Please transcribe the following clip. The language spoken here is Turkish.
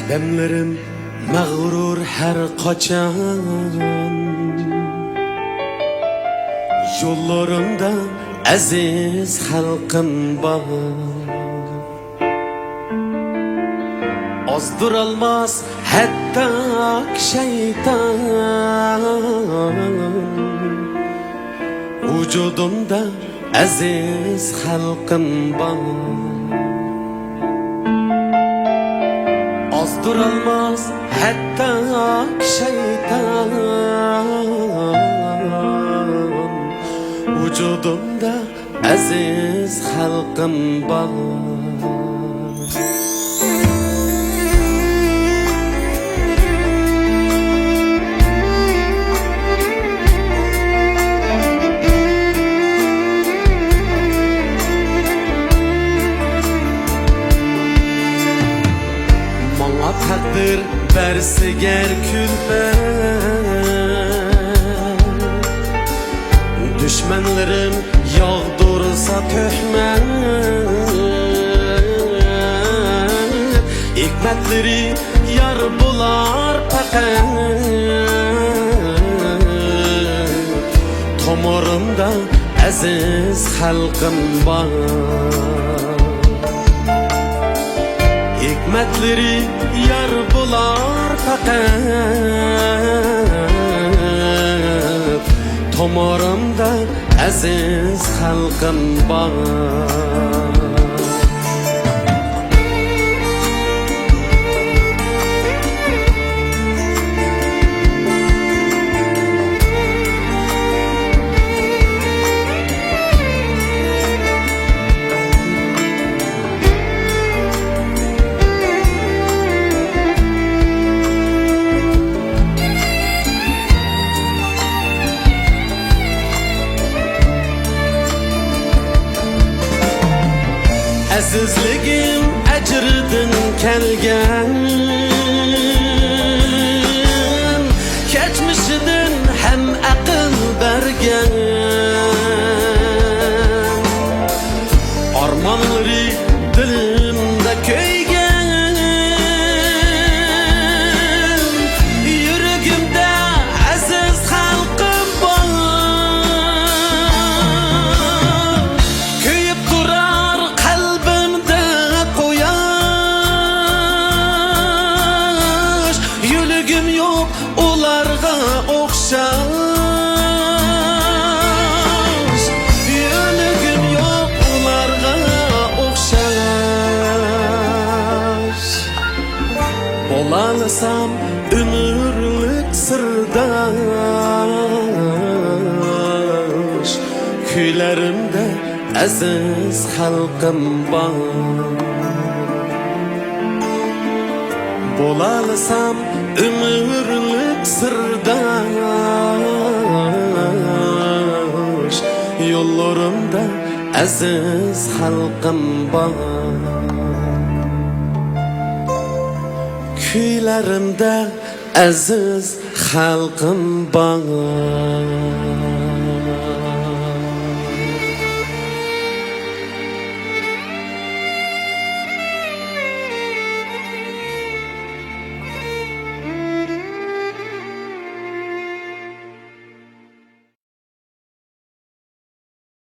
Kademlerim mağrur her kaçan, yollarımda aziz halkım var. Azdırılmaz hatta şeytan, vücudumda aziz halkım var. Azdırılmaz hatta şeytan, vücudumda aziz halkım var. Bana takdir verse ger külfet, düşmanlarım yağdırsa töhmet, hikmetleri yar bular fakat, tomarımda aziz halkım var. Hikmetleri yar bular fakat, tomarımda aziz halkım var. Azizligim ecrdin kelgen, keçmişidin hem akıl bergen, armanları dilimde köygen, yüreğimde aziz halkım var. Köyüp durar kalbimde koyaş, yüreğim yok ularga okşaş, yüreğim yok ularga okşaş. Olalsam ömürlük sırdaş, kuylarimde aziz halkım var. Bolalsam ömürlük sırdaş, yollarımda aziz halkım var. Kuylarimde aziz halkım var.